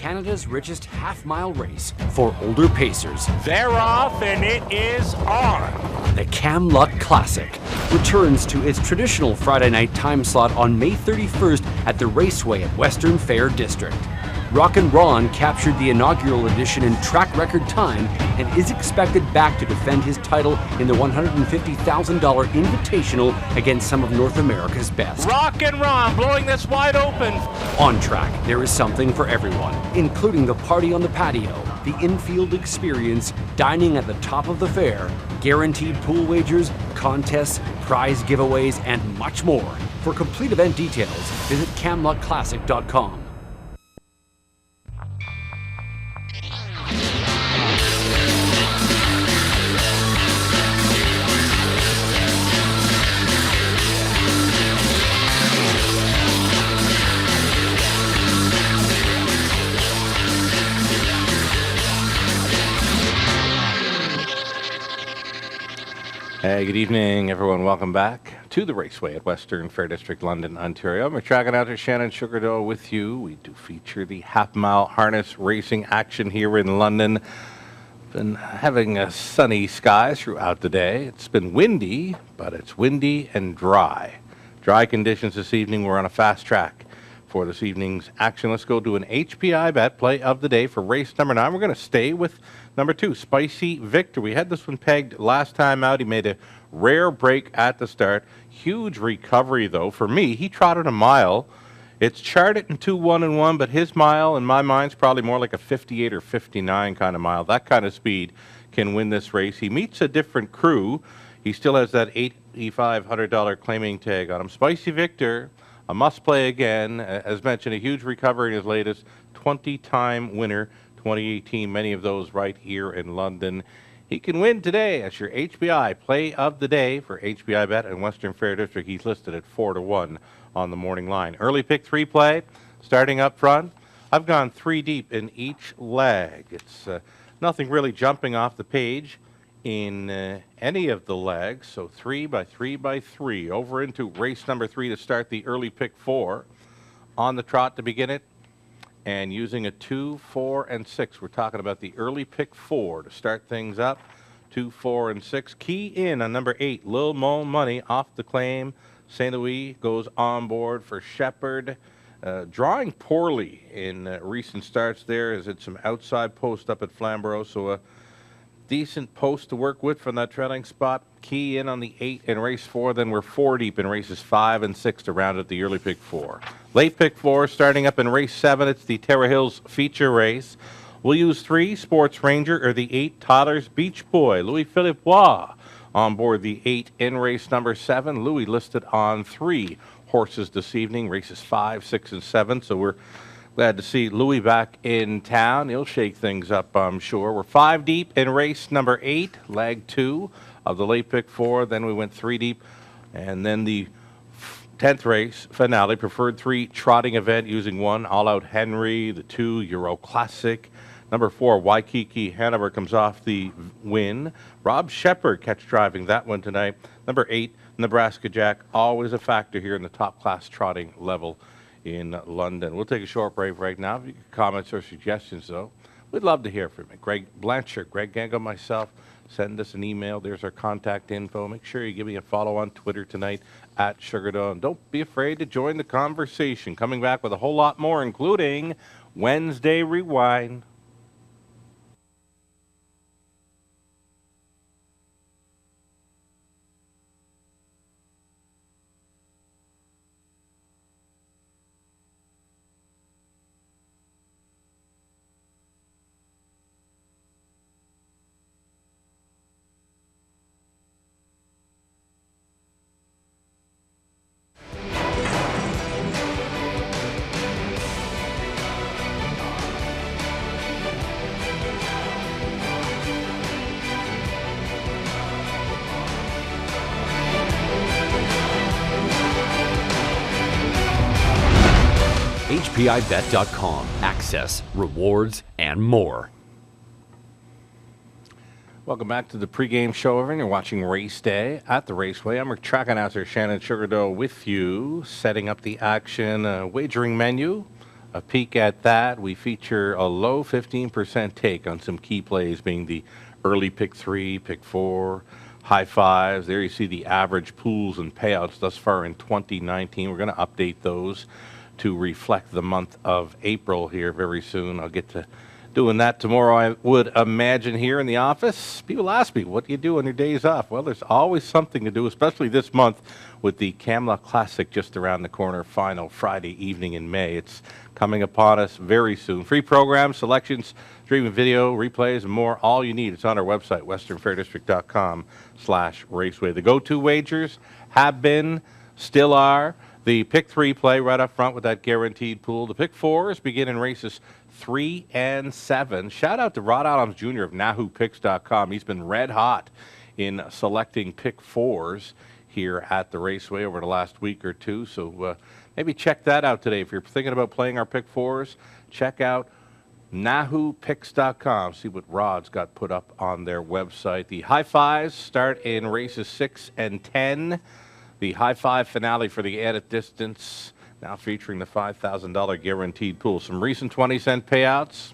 Canada's richest half-mile race for older pacers. They're off and it is on. The Kamloops Classic returns to its traditional Friday night time slot on May 31st at the Raceway at Western Fair District. Rockin' Ron captured the inaugural edition in track record time and is expected back to defend his title in the $150,000 Invitational against some of North America's best. Rockin' Ron blowing this wide open. On track, there is something for everyone, including the party on the patio, the infield experience, dining at the top of the fair, guaranteed pool wagers, contests, prize giveaways, and much more. For complete event details, visit KamlooPsClassic.com. Hey, good evening, everyone. Welcome back to the Raceway at Western Fair District, London, Ontario. I'm tracking out to Shannon Doyle with you. We do feature the half-mile harness racing action here in London. Been having sunny skies throughout the day. It's been windy, but it's windy and dry. Dry conditions this evening. We're on a fast track for this evening's action. Let's go to an HPI bet play of the day for race number 9. We're going to stay with number 2, Spicy Victor. We had this one pegged last time out. He made a rare break at the start. Huge recovery, though. For me, he trotted a mile. It's charted in 2-1-1, but his mile, in my mind, is probably more like a 58 or 59 kind of mile. That kind of speed can win this race. He meets a different crew. He still has that $8,500 claiming tag on him. Spicy Victor, a must-play again. As mentioned, a huge recovery in his latest 20-time winner. 2018, many of those right here in London. He can win today as your HBI play of the day for HBI bet in Western Fair District. He's listed at 4-1 on the morning line. Early pick 3 play, starting up front. I've gone 3 deep in each leg. It's nothing really jumping off the page in any of the legs. So 3 by 3 by 3. Over into race number 3 to start the early pick 4. On the trot to begin it. And using a 2, 4, and 6. We're talking about the early pick 4 to start things up. 2, 4, and 6. Key in on number 8, Lil Mo Money off the claim. St. Louis goes on board for Shepherd. Drawing poorly in recent starts there as it's some outside post up at Flamborough. So a decent post to work with from that trailing spot. Key in on the 8 in race 4. Then we're 4 deep in races 5 and 6 to round out the early pick 4. Late pick 4 starting up in race 7. It's the Terra Hills feature race. We'll use 3 Sports Ranger or the 8 Tyler's Beach Boy. Louis-Philippe Roy on board the 8 in race number 7. Louis listed on 3 horses this evening, races 5, 6, and 7. So we're glad to see Louis back in town. He'll shake things up, I'm sure. We're 5 deep in race number 8, leg 2 of the late pick 4. Then we went 3 deep. And then the 10th race finale, preferred 3 trotting event using 1 All Out Henry, the 2 Euro Classic. Number 4, Waikiki Hanover comes off the win. Rob Shepherd catch driving that one tonight. Number 8, Nebraska Jack, always a factor here in the top class trotting level in London. We'll take a short break right now. If you have comments or suggestions, though, we'd love to hear from you. Greg Blanchard, Greg Gango, myself, send us an email. There's our contact info. Make sure you give me a follow on Twitter tonight at Sugardo. And don't be afraid to join the conversation. Coming back with a whole lot more, including Wednesday Rewind. HPIBet.com. Access, rewards, and more. Welcome back to the pregame show, everyone. You're watching Race Day at the Raceway. I'm track announcer Shannon Doyle with you, setting up the action wagering menu. a peek at that. We feature a low 15% take on some key plays, being the early pick 3, pick 4, high fives. There you see the average pools and payouts thus far in 2019. We're going to update those to reflect the month of April here very soon. I'll get to doing that tomorrow, I would imagine, here in the office. People ask me, what do you do on your days off? Well, there's always something to do, especially this month with the Kamloops Classic just around the corner, final Friday evening in May. It's coming upon us very soon. Free programs, selections, streaming video, replays, and more. All you need. It's on our website, westernfairdistrict.com/raceway. The go-to wagers have been, still are, the pick 3 play right up front with that guaranteed pool. The pick 4s begin in races 3 and 7. Shout out to Rod Adams Jr. of NahooPicks.com. He's been red hot in selecting pick 4s here at the Raceway over the last week or two. So maybe check that out today. If you're thinking about playing our pick 4s, check out NahooPicks.com. See what Rod's got put up on their website. The high fives start in races 6 and 10. The high five finale for the added distance, now featuring the $5,000 guaranteed pool. Some recent 20-cent payouts.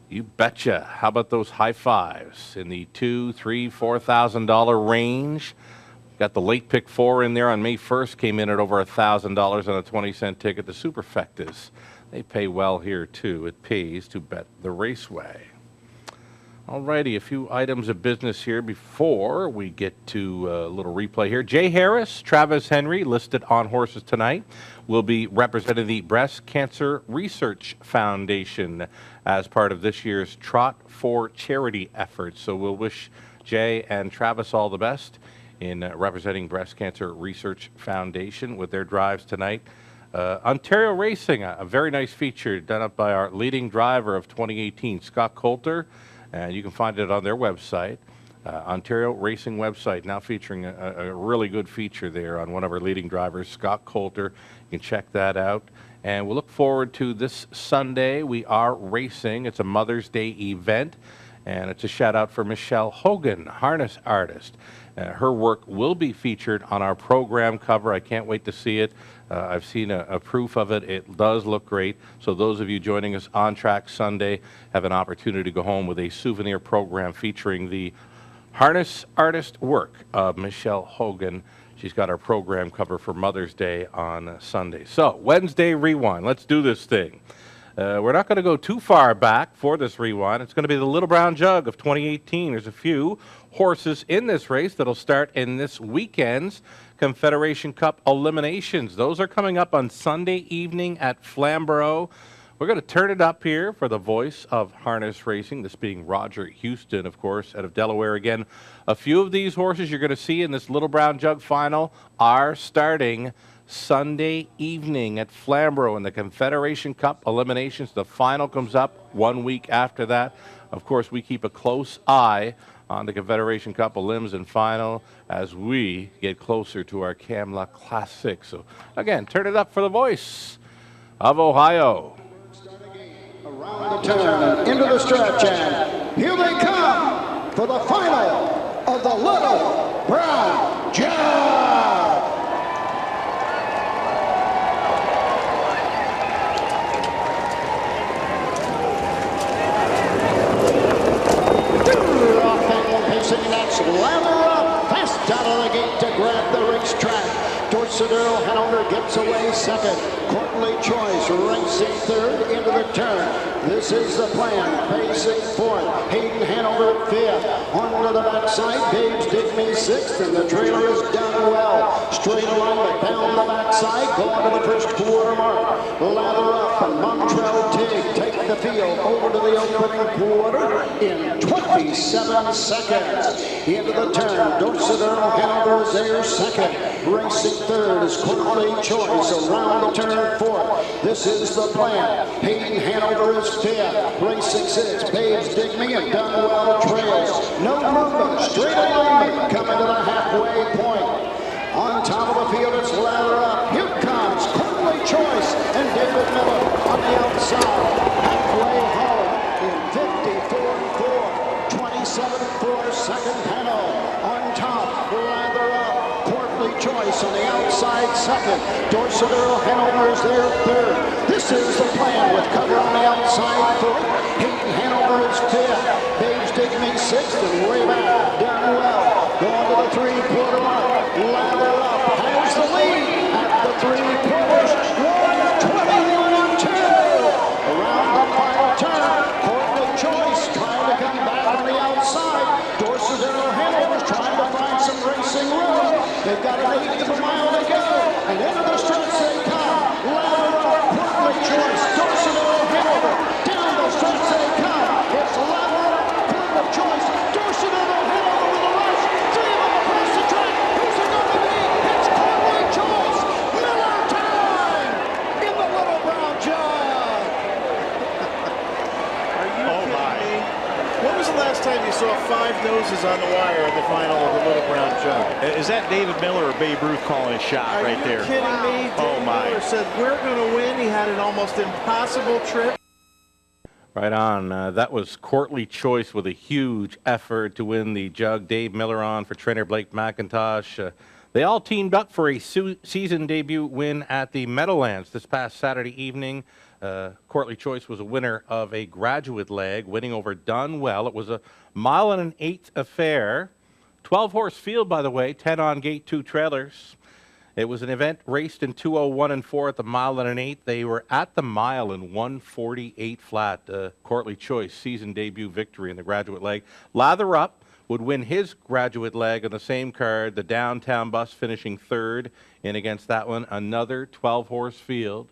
You betcha. How about those high fives in the $2,000, $3,000, $4,000 range? Got the late pick 4 in there on May 1st, came in at over $1,000 on a 20-cent ticket. The superfectas, they pay well here too. It pays to bet the Raceway. Alrighty, a few items of business here before we get to a little replay here. Jay Harris, Travis Henry, listed on horses tonight, will be representing the Breast Cancer Research Foundation as part of this year's Trot for Charity effort. So we'll wish Jay and Travis all the best in representing Breast Cancer Research Foundation with their drives tonight. Ontario Racing, a very nice feature done up by our leading driver of 2018, Scott Coulter. And you can find it on their website, Ontario Racing website, now featuring a really good feature there on one of our leading drivers, Scott Coulter. You can check that out. And we'll look forward to this Sunday. We are racing. It's a Mother's Day event. And it's a shout out for Michelle Hogan, harness artist. Her work will be featured on our program cover. I can't wait to see it. I've seen a proof of it. It does look great. So those of you joining us on track Sunday have an opportunity to go home with a souvenir program featuring the harness artist work of Michelle Hogan. She's got our program cover for Mother's Day on Sunday. So Wednesday Rewind. Let's do this thing. We're not going to go too far back for this rewind. It's going to be the Little Brown Jug of 2018. There's a few horses in this race that'll start in this weekend's Confederation Cup eliminations. Those are coming up on Sunday evening at Flamborough. We're going to turn it up here for the voice of harness racing, this being Roger Houston, of course, out of Delaware. Again, a few of these horses you're going to see in this Little Brown Jug final are starting Sunday evening at Flamborough in the Confederation Cup eliminations. The final comes up 1 week after that. Of course, we keep a close eye on the Confederation Cup elims and final as we get closer to our Kamloops Classic. So, again, turn it up for the voice of Ohio. Around the turn and into the stretch, and here they come for the final of the Little Brown Jug. Lather up, fast out of the gate to grab the racetrack. Doyle Hanover gets away second. Courtly Choice racing third into the turn. This is the plan. Pacing fourth. Hayden Hanover fifth. Onto the backside. Babes Dig Me sixth, and the trailer is done well. Straight alignment down the backside. Going to the first quarter mark. Lather up and Montreal Tig take the field over to the opening quarter in 27 seconds. Into the turn. Doyle Hanover is there second. Racing third is Courtly Choice around the turn fourth. This is the plan. Hayden Hanover is fifth. Racing sixth. Babes Dig Me and Done Well trails. No movement. Straight alignment coming to the halfway point. On top of the field, it's Lather Up. Here comes Courtly Choice and David Miller on the outside. Halfway home in 54-4. 27-4 second panel. On top, Lather Up. Courtly Choice on the outside second. Doyle Hanover is there third. This is the last time you saw 5 noses on the wire in the final of the Little Brown Jug? Is that David Miller or Babe Ruth calling a shot right there? Are you kidding me? Dave Miller said, we're going to win. He had an almost impossible trip. Right on. That was Courtly Choice with a huge effort to win the jug. Dave Miller on for trainer Blake McIntosh. They all teamed up for a season debut win at the Meadowlands this past Saturday evening. Courtly Choice was a winner of a graduate leg, winning over Dunwell. It was a 1 1/8 affair. 12-horse field, by the way, 10 on gate, 2 trailers. It was an event raced in 2:01 and 4 at the 1 1/8. They were at the mile in 1:48 flat. Courtly Choice, season debut victory in the graduate leg. Lather Up would win his graduate leg on the same card. The Downtown Bus finishing 3rd in against that one. Another 12-horse field.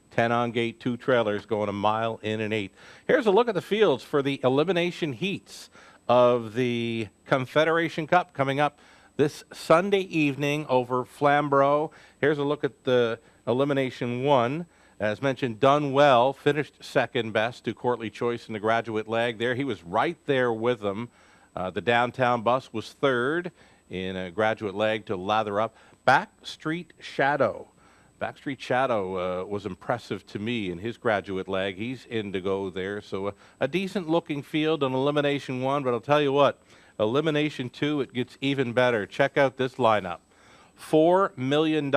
10 on gate, 2 trailers going 1 1/8. Here's a look at the fields for the elimination heats of the Confederation Cup coming up this Sunday evening over Flamborough. Here's a look at the elimination 1. As mentioned, Dunwell finished second best to Courtly Choice in the graduate leg there. He was right there with them. The Downtown Bus was 3rd in a graduate leg to Lather Up. Backstreet Shadow was impressive to me in his graduate leg. He's in to go there. So a decent looking field in elimination 1, but I'll tell you what, elimination 2, it gets even better. Check out this lineup. $4 million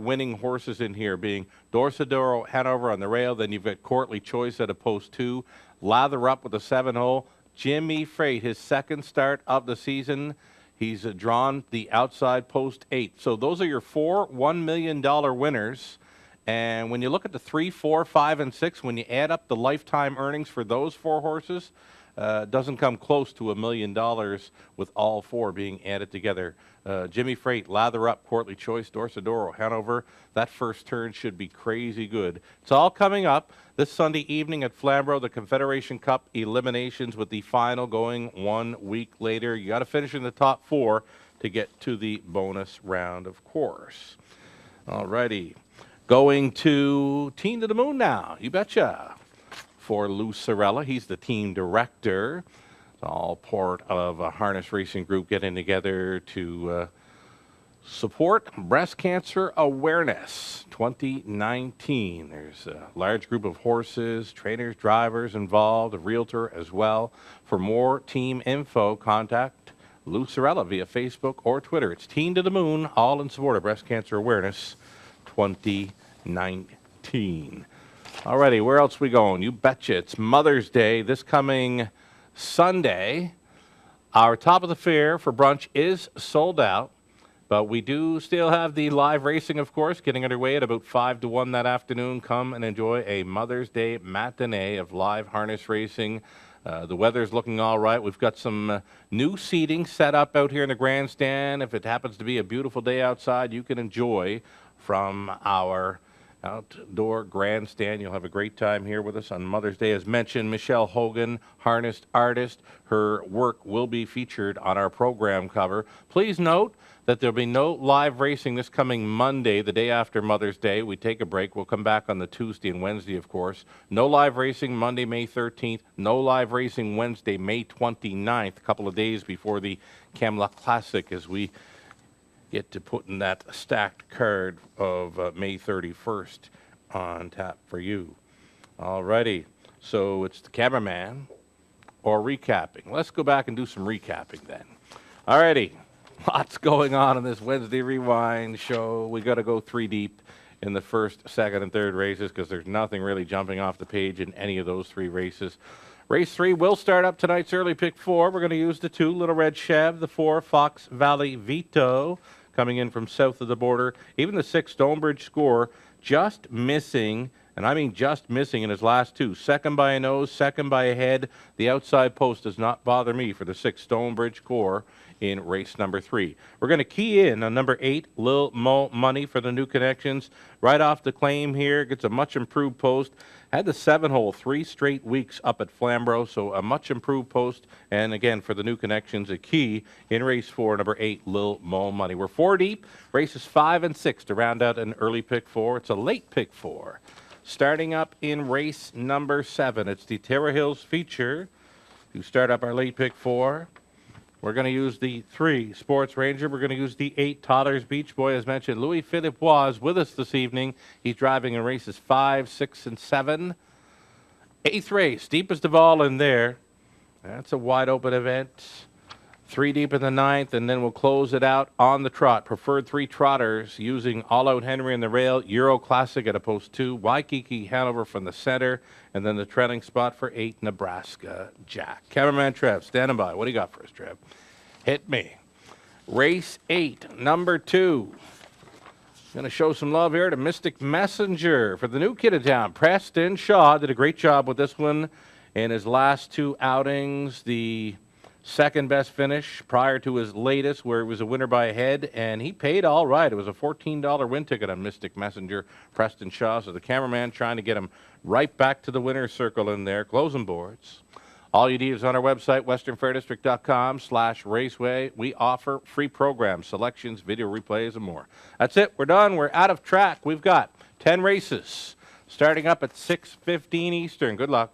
winning horses in here, being Dorsodoro, Hanover on the rail. Then you've got Courtly Choice at a post 2. Lather Up with a 7-hole. Jimmy Freight, his second start of the season. He's drawn the outside post 8. So those are your 4 $1 million winners. And when you look at the 3, 4, 5, and 6, when you add up the lifetime earnings for those 4 horses, doesn't come close to $1 million with all 4 being added together. Jimmy Freight, Lather Up, Courtly Choice, Dorsodoro, Hanover. That first turn should be crazy good. It's all coming up this Sunday evening at Flamborough, the Confederation Cup eliminations with the final going 1 week later. You got to finish in the top 4 to get to the bonus round, of course. All righty. Going to Team to the Moon now. You betcha. For Lou Sorella, he's the team director. It's all part of a harness racing group getting together to support breast cancer awareness 2019. There's a large group of horses, trainers, drivers involved, a realtor as well. For more team info, contact Lou Sorella via Facebook or Twitter. It's Team to the Moon, all in support of breast cancer awareness 2019. Alrighty, where else we going? You betcha. It's Mother's Day this coming Sunday. Our top of the fair for brunch is sold out, but we do still have the live racing, of course, getting underway at about 5 to 1 that afternoon. Come and enjoy a Mother's Day matinee of live harness racing. The weather's looking all right. We've got some new seating set up out here in the grandstand. If it happens to be a beautiful day outside, you can enjoy from our outdoor grandstand. You'll have a great time here with us on Mother's Day. As mentioned, Michelle Hogan, harness artist. Her work will be featured on our program cover. Please note that there'll be no live racing this coming Monday, the day after Mother's Day. We take a break. We'll come back on the Tuesday and Wednesday, of course. No live racing Monday, May 13th. No live racing Wednesday, May 29th, a couple of days before the Kamloops Classic, as we get to putting that stacked card of May 31st on tap for you. All righty. So it's the cameraman or recapping. Let's go back and do some recapping then. All righty. Lots going on in this Wednesday Rewind show. We got to go 3 deep in the first, second, and third races because there's nothing really jumping off the page in any of those 3 races. Race 3 will start up tonight's early pick 4. We're going to use the 2, Little Red Chev, the 4, Fox Valley Vito, coming in from south of the border. Even the 6, Stonebridge Score, just missing, and I mean just missing in his last 2. Second by a nose, second by a head. The outside post does not bother me for the 6, Stonebridge Score in race number 3. We're going to key in on number 8, Lil Mo Money for the new connections. Right off the claim here, gets a much improved post. Had the 7-hole 3 straight weeks up at Flamborough, so a much improved post. And again, for the new connections, a key in race 4, number 8, Lil Mo Money. We're 4 deep, races 5 and 6 to round out an early pick 4. It's a late pick 4. Starting up in race number 7, it's the Terra Hills feature. To start up our late pick 4, we're going to use the 3 Sports Ranger. We're going to use the 8 Toddlers Beach Boy. As mentioned, Louis Philippe was with us this evening. He's driving in races 5, 6, and 7. 8th race, deepest of all in there. That's a wide open event. 3 deep in the 9th, and then we'll close it out on the trot. Preferred 3 trotters using All Out Henry in the rail, Euro Classic at a post 2, Waikiki Hanover from the center, and then the trailing spot for 8, Nebraska Jack. Cameraman Trev, standing by. What do you got for us, Trev? Hit me. Race 8, number 2. Going to show some love here to Mystic Messenger for the new kid in town. Preston Shaw did a great job with this one in his last 2 outings. The second best finish prior to his latest, where it was a winner by a head, and he paid all right. It was a $14 win ticket on Mystic Messenger, Preston Shaw. So the cameraman trying to get him right back to the winner's circle in there. Closing boards. All you need is on our website, westernfairdistrict.com/raceway. We offer free programs, selections, video replays, and more. That's it. We're done. We're out of track. We've got 10 races starting up at 6:15 Eastern. Good luck.